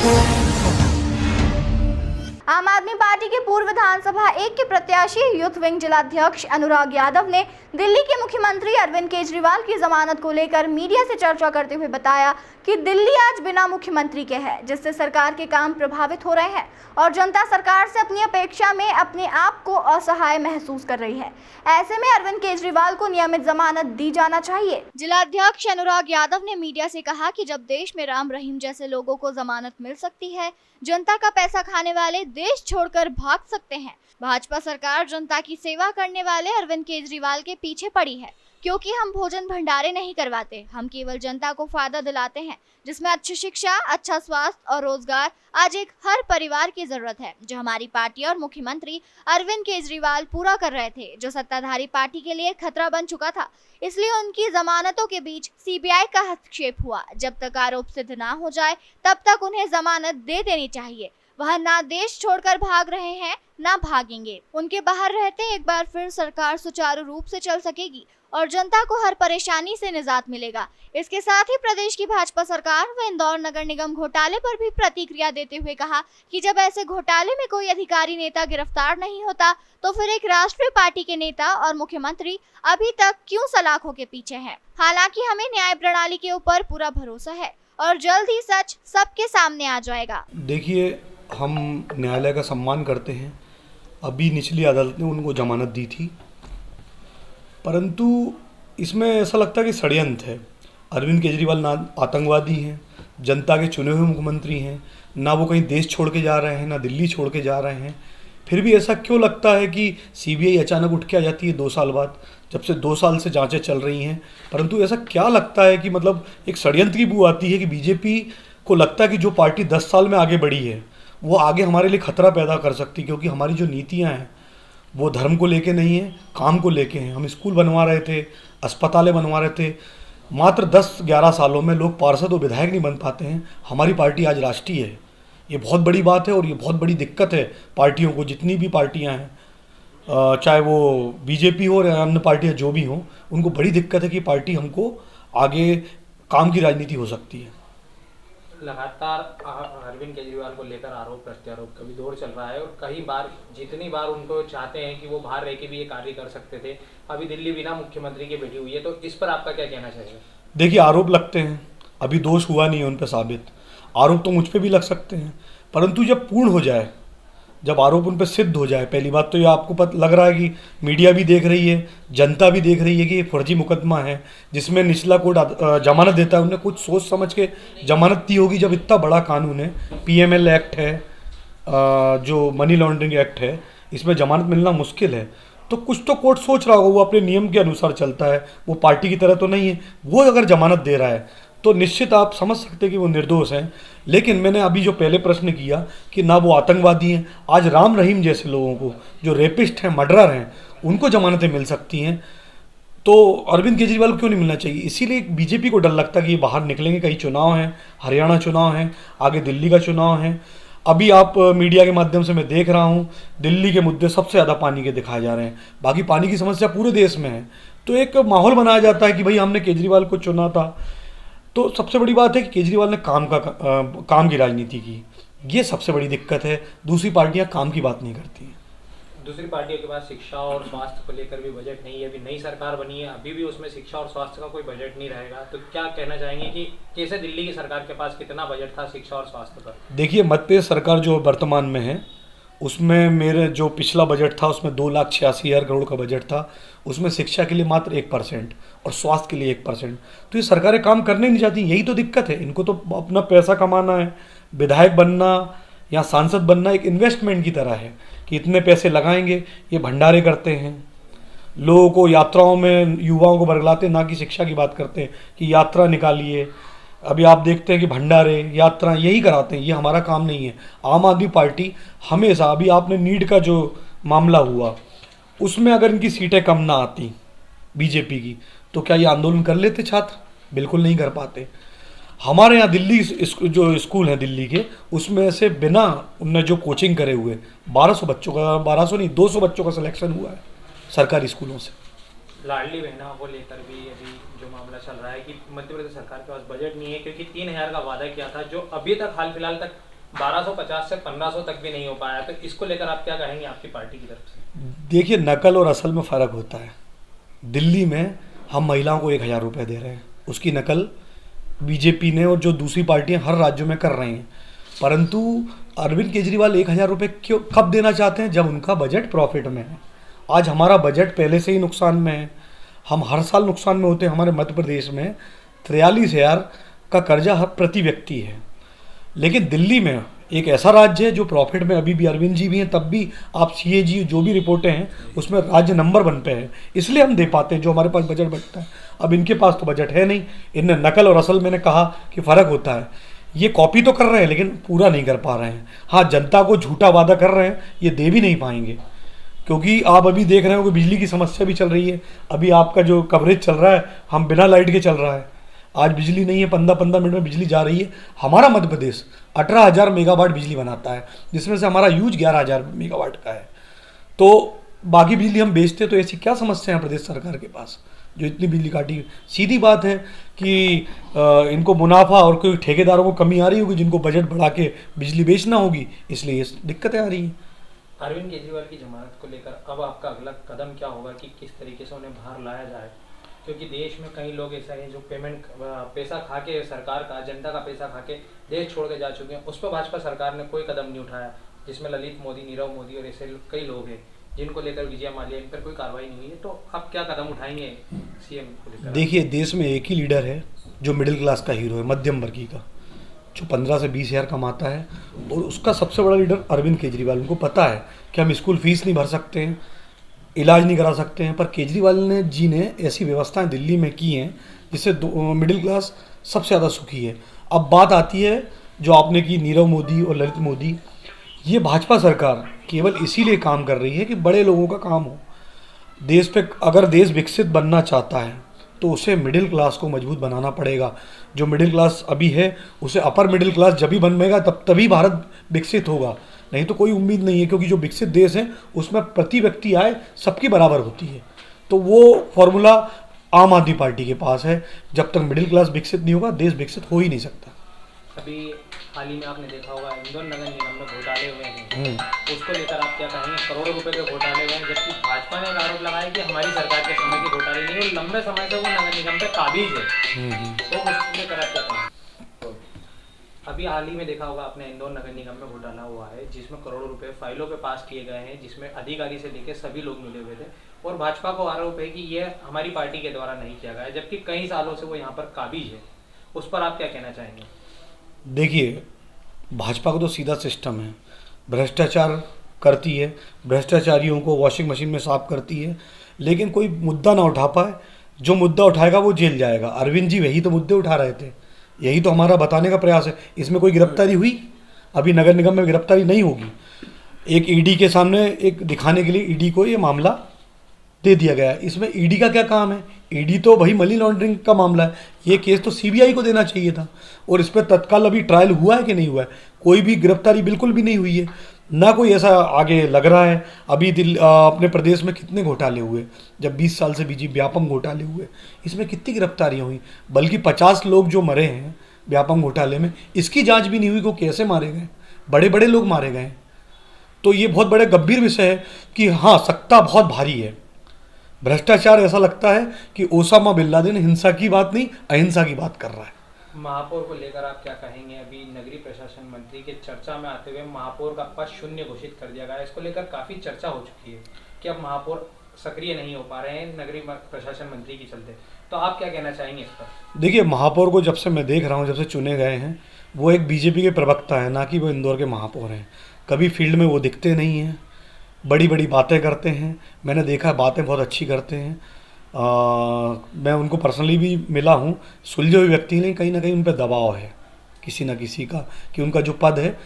आम आदमी पार्टी के पूर्व विधानसभा 1 के प्रत्याशी यूथ विंग जिलाध्यक्ष अनुराग यादव ने दिल्ली के मुख्यमंत्री अरविंद केजरीवाल की जमानत को लेकर मीडिया से चर्चा करते हुए बताया कि दिल्ली आज बिना मुख्यमंत्री के है, जिससे सरकार के काम प्रभावित हो रहे हैं और जनता सरकार से अपनी अपेक्षा में अपने आप को असहाय महसूस कर रही है। ऐसे में अरविंद केजरीवाल को नियमित जमानत दी जाना चाहिए। जिलाध्यक्ष अनुराग यादव ने मीडिया से कहा कि जब देश में राम रहीम जैसे लोगों को जमानत मिल सकती है, जनता का पैसा खाने वाले देश छोड़कर भाग सकते हैं। भाजपा सरकार जनता की सेवा करने वाले अरविंद केजरीवाल के पीछे पड़ी है, क्योंकि हम भोजन भंडारे नहीं करवाते, हम केवल जनता को फायदा दिलाते हैं, जिसमें अच्छी शिक्षा, अच्छा स्वास्थ्य और रोजगार आज एक हर परिवार की जरूरत है, जो हमारी पार्टी और मुख्यमंत्री अरविंद केजरीवाल पूरा कर रहे थे, जो सत्ताधारी पार्टी के लिए खतरा बन चुका था। इसलिए उनकी जमानतों के बीच सीबीआई का हस्तक्षेप हुआ। जब तक आरोप सिद्ध ना हो जाए तब तक उन्हें जमानत दे देनी चाहिए। वह ना देश छोड़कर भाग रहे हैं, ना भागेंगे। उनके बाहर रहते एक बार फिर सरकार सुचारू रूप से चल सकेगी और जनता को हर परेशानी से निजात मिलेगा। इसके साथ ही प्रदेश की भाजपा सरकार व इंदौर नगर निगम घोटाले पर भी प्रतिक्रिया देते हुए कहा कि जब ऐसे घोटाले में कोई अधिकारी नेता गिरफ्तार नहीं होता तो फिर एक राष्ट्रीय पार्टी के नेता और मुख्यमंत्री अभी तक क्यों सलाखों के पीछे हैं। हालांकि हमें न्याय प्रणाली के ऊपर पूरा भरोसा है और जल्द ही सच सबके सामने आ जाएगा। देखिए, हम न्यायालय का सम्मान करते हैं। अभी निचली अदालत ने उनको जमानत दी थी, परंतु इसमें ऐसा लगता है कि षड्यंत्र है। अरविंद केजरीवाल ना आतंकवादी हैं, जनता के चुने हुए मुख्यमंत्री हैं, ना वो कहीं देश छोड़ के जा रहे हैं, ना दिल्ली छोड़ के जा रहे हैं। फिर भी ऐसा क्यों लगता है कि सीबीआई अचानक उठ के आ जाती है 2 साल बाद, जब से 2 साल से जांचें चल रही हैं। परंतु ऐसा क्या लगता है कि मतलब एक षड्यंत्र की बू आती है कि बीजेपी को लगता है कि जो पार्टी 10 साल में आगे बढ़ी है वो आगे हमारे लिए खतरा पैदा कर सकती है, क्योंकि हमारी जो नीतियाँ हैं वो धर्म को लेके नहीं है, काम को लेके हैं। हम स्कूल बनवा रहे थे, अस्पतालें बनवा रहे थे। मात्र 10-11 सालों में लोग पार्षद और विधायक नहीं बन पाते हैं। हमारी पार्टी आज राष्ट्रीय है। ये बहुत बड़ी बात है और ये बहुत बड़ी दिक्कत है पार्टियों को। जितनी भी पार्टियां हैं, चाहे वो बीजेपी हो या अन्य पार्टियां जो भी हों, उनको बड़ी दिक्कत है कि पार्टी हमको आगे काम की राजनीति हो सकती है। लगातार अरविंद केजरीवाल को लेकर आरोप प्रत्यारोप का भी दौर चल रहा है और कई बार जितनी बार उनको चाहते हैं कि वो बाहर रह के भी ये कार्य कर सकते थे, अभी दिल्ली बिना मुख्यमंत्री के बैठी हुई है, तो इस पर आपका क्या कहना चाहिए? देखिए, आरोप लगते हैं, अभी दोष हुआ नहीं है उन पर साबित। आरोप तो मुझ पर भी लग सकते हैं, परंतु जब पूर्ण हो जाए, जब आरोप उन पर सिद्ध हो जाए, पहली बात तो ये आपको पता लग रहा है कि मीडिया भी देख रही है, जनता भी देख रही है कि ये फर्जी मुकदमा है जिसमें निचला कोर्ट जमानत देता है। उन्होंने कुछ सोच समझ के जमानत दी होगी। जब इतना बड़ा कानून है, PML एक्ट है, जो मनी लॉन्ड्रिंग एक्ट है, इसमें जमानत मिलना मुश्किल है, तो कुछ तो कोर्ट सोच रहा होगा। वो अपने नियम के अनुसार चलता है, वो पार्टी की तरह तो नहीं है। वो अगर जमानत दे रहा है तो निश्चित आप समझ सकते हैं कि वो निर्दोष हैं। लेकिन मैंने अभी जो पहले प्रश्न किया कि ना वो आतंकवादी हैं, आज राम रहीम जैसे लोगों को, जो रेपिस्ट हैं, मर्डरर हैं, उनको जमानतें मिल सकती हैं, तो अरविंद केजरीवाल को क्यों नहीं मिलना चाहिए? इसीलिए बीजेपी को डर लगता है कि ये बाहर निकलेंगे। कई चुनाव हैं, हरियाणा चुनाव हैं, आगे दिल्ली का चुनाव है। अभी आप मीडिया के माध्यम से मैं देख रहा हूँ, दिल्ली के मुद्दे सबसे ज़्यादा पानी के दिखाए जा रहे हैं। बाकी पानी की समस्या पूरे देश में है। तो एक माहौल बनाया जाता है कि भाई हमने केजरीवाल को चुना था। तो सबसे बड़ी बात है कि केजरीवाल ने काम की राजनीति की। ये सबसे बड़ी दिक्कत है। दूसरी पार्टियां काम की बात नहीं करती हैं। दूसरी पार्टियों के पास शिक्षा और स्वास्थ्य को लेकर भी बजट नहीं है। अभी नई सरकार बनी है, अभी भी उसमें शिक्षा और स्वास्थ्य का कोई बजट नहीं रहेगा। तो क्या कहना चाहेंगे कि कैसे दिल्ली की सरकार के पास कितना बजट था शिक्षा और स्वास्थ्य पर? देखिए, मध्य प्रदेश सरकार जो वर्तमान में है, उसमें मेरे जो पिछला बजट था उसमें 2,86,000 करोड़ का बजट था। उसमें शिक्षा के लिए मात्र 1% और स्वास्थ्य के लिए 1%। तो ये सरकारें काम करने नहीं चाहती। यही तो दिक्कत है। इनको तो अपना पैसा कमाना है। विधायक बनना या सांसद बनना एक इन्वेस्टमेंट की तरह है कि इतने पैसे लगाएंगे। ये भंडारे करते हैं, लोगों को यात्राओं में युवाओं को बरगलाते, ना कि शिक्षा की बात करते हैं कि यात्रा निकालिए। अभी आप देखते हैं कि भंडारे, यात्रा यही कराते हैं। ये हमारा काम नहीं है। आम आदमी पार्टी हमेशा, अभी आपने नीट का जो मामला हुआ उसमें अगर इनकी सीटें कम ना आती बीजेपी की, तो क्या ये आंदोलन कर लेते छात्र? बिल्कुल नहीं कर पाते। हमारे यहाँ दिल्ली जो स्कूल हैं दिल्ली के, उसमें से बिना उनने जो कोचिंग करे हुए 1200 बच्चों का, 1200 नहीं 200 बच्चों का सिलेक्शन हुआ है सरकारी स्कूलों से। लाडली बहना को लेकर भी अभी जो मामला चल रहा है कि मध्य प्रदेश सरकार के पास बजट नहीं है, क्योंकि 3,000 का वादा किया था जो अभी तक हाल फिलहाल तक 1250 से 1500 तक भी नहीं हो पाया, तो इसको लेकर आप क्या कहेंगे आपकी पार्टी की तरफ से? देखिए, नकल और असल में फ़र्क होता है। दिल्ली में हम महिलाओं को 1000 रुपये दे रहे हैं, उसकी नकल बीजेपी ने और जो दूसरी पार्टियां हर राज्यों में कर रही हैं। परंतु अरविंद केजरीवाल 1000 रुपये क्यों कब देना चाहते हैं? जब उनका बजट प्रॉफिट में है। आज हमारा बजट पहले से ही नुकसान में है, हम हर साल नुकसान में होते हैं। हमारे मध्य प्रदेश में 43,000 का कर्जा हर प्रति व्यक्ति है। लेकिन दिल्ली में एक ऐसा राज्य है जो प्रॉफिट में, अभी भी अरविंद जी भी हैं, तब भी आप CAG जो भी रिपोर्टें हैं उसमें राज्य नंबर 1 पे है। इसलिए हम दे पाते हैं जो हमारे पास बजट बचता है। अब इनके पास तो बजट है नहीं। इनने नकल और असल, मैंने कहा कि फ़र्क होता है। ये कॉपी तो कर रहे हैं लेकिन पूरा नहीं कर पा रहे हैं। हाँ, जनता को झूठा वादा कर रहे हैं, ये दे भी नहीं पाएंगे। क्योंकि आप अभी देख रहे हो कि बिजली की समस्या भी चल रही है। अभी आपका जो कवरेज चल रहा है, हम बिना लाइट के चल रहा है। आज बिजली नहीं है, 15-15 मिनट में बिजली जा रही है। हमारा मध्य प्रदेश 18,000 मेगावाट बिजली बनाता है, जिसमें से हमारा यूज 11,000 मेगावाट का है। तो बाकी बिजली हम बेचते, तो ऐसी क्या समस्या है प्रदेश सरकार के पास जो इतनी बिजली काटी? सीधी बात है कि इनको मुनाफा और कोई ठेकेदारों को कमी आ रही होगी, जिनको बजट बढ़ा के बिजली बेचना होगी, इसलिए ये दिक्कतें आ रही हैं। अरविंद केजरीवाल की जमानत को लेकर अब आपका अगला कदम क्या होगा कि किस तरीके से उन्हें बाहर लाया जाए? क्योंकि देश में कई लोग ऐसा हैं जो पैसा खा के, सरकार का, जनता का पैसा खा के देश छोड़ के जा चुके हैं। उस पर भाजपा सरकार ने कोई कदम नहीं उठाया, जिसमें ललित मोदी, नीरव मोदी और ऐसे कई लोग हैं जिनको लेकर विजय माल्या, इन पर कोई कार्रवाई नहीं हुई है। तो आप क्या कदम उठाएंगे CM को लेकर? देखिए, देश में एक ही लीडर है जो मिडिल क्लास का हीरो है, मध्यम वर्गीय का, जो 15 से 20 हज़ार कमाता है, और उसका सबसे बड़ा लीडर अरविंद केजरीवाल। उनको पता है कि हम स्कूल फीस नहीं भर सकते हैं, इलाज नहीं करा सकते हैं, पर केजरीवाल जी ने ऐसी व्यवस्थाएं दिल्ली में की हैं जिससे मिडिल क्लास सबसे ज़्यादा सुखी है। अब बात आती है जो आपने की नीरव मोदी और ललित मोदी, ये भाजपा सरकार केवल इसीलिए काम कर रही है कि बड़े लोगों का काम हो। देश पे, अगर देश विकसित बनना चाहता है तो उसे मिडिल क्लास को मजबूत बनाना पड़ेगा। जो मिडिल क्लास अभी है उसे अपर मिडिल क्लास जब भी बनेगा तभी भारत विकसित होगा, नहीं तो कोई उम्मीद नहीं है। क्योंकि जो विकसित देश है उसमें प्रति व्यक्ति आय सबकी बराबर होती है, तो वो फॉर्मूला आम आदमी पार्टी के पास है। जब तक मिडिल क्लास विकसित नहीं होगा, देश विकसित हो ही नहीं सकता। अभी हाल ही में आपने देखा होगा इंदौर नगर निगम में घोटाले हुए हैं, उसको लेकर आप क्या कहेंगे? करोड़ों रुपए के घोटाले हुए हैं, जबकि भाजपा ने एक आरोप लगाया कि हमारी सरकार के समय के घोटाले नहीं, और लंबे समय से वो नगर निगम पे काबिज है। तो उसको लेकर आप क्या कहेंगे? अभी हाल ही में देखा होगा आपने, इंदौर नगर निगम में घोटाला हुआ है जिसमें करोड़ों रुपए फाइलों पे पास किए गए हैं, जिसमें अधिकारी से लेकर सभी लोग मिले हुए थे, और भाजपा को आरोप है कि ये हमारी पार्टी के द्वारा नहीं किया गया है, जबकि कई सालों से वो यहाँ पर काबिज है। उस पर आप क्या कहना चाहेंगे? देखिए, भाजपा का तो सीधा सिस्टम है, भ्रष्टाचार करती है, भ्रष्टाचारियों को वॉशिंग मशीन में साफ करती है, लेकिन कोई मुद्दा ना उठा पाए। जो मुद्दा उठाएगा वो जेल जाएगा। अरविंद जी वही तो मुद्दे उठा रहे थे, यही तो हमारा बताने का प्रयास है। इसमें कोई गिरफ्तारी हुई? अभी नगर निगम में गिरफ्तारी नहीं होगी। एक ईडी के सामने एक दिखाने के लिए ईडी को ये मामला दे दिया गया है। इसमें ईडी का क्या काम है? ईडी तो भाई मनी लॉन्ड्रिंग का मामला है, ये केस तो CBI को देना चाहिए था। और इस पर तत्काल अभी ट्रायल हुआ है कि नहीं हुआ है? कोई भी गिरफ्तारी बिल्कुल भी नहीं हुई है, ना कोई ऐसा आगे लग रहा है। अभी अपने प्रदेश में कितने घोटाले हुए, जब 20 साल से बीजेपी व्यापम घोटाले हुए, इसमें कितनी गिरफ्तारियाँ हुई? बल्कि 50 लोग जो मरे हैं व्यापम घोटाले में, इसकी जाँच भी नहीं हुई को कैसे मारे गए, बड़े बड़े लोग मारे गए। तो ये बहुत बड़े गंभीर विषय है कि हाँ, सत्ता बहुत भारी है। भ्रष्टाचार ऐसा लगता है कि ओसामा बिन लादेन हिंसा की बात नहीं, अहिंसा की बात कर रहा है। महापौर को लेकर आप क्या कहेंगे? अभी नगरीय प्रशासन मंत्री के चर्चा में आते हुए महापौर का पद शून्य घोषित कर दिया गया है। इसको लेकर काफी चर्चा हो चुकी है कि अब महापौर सक्रिय नहीं हो पा रहे हैं नगरीय प्रशासन मंत्री के चलते। तो आप क्या कहना चाहेंगे इस पर? देखिए, महापौर को जब से मैं देख रहा हूँ, जब से चुने गए हैं, वो एक बीजेपी के प्रवक्ता है, ना कि वो इंदौर के महापौर हैं। कभी फील्ड में वो दिखते नहीं हैं, बड़ी बड़ी बातें करते हैं। मैंने देखा बातें बहुत अच्छी करते हैं। मैं उनको पर्सनली भी मिला हूँ। सुलझे हुए व्यक्ति नहीं, कहीं ना कहीं उन पर दबाव है किसी न किसी का, कि उनका जो पद है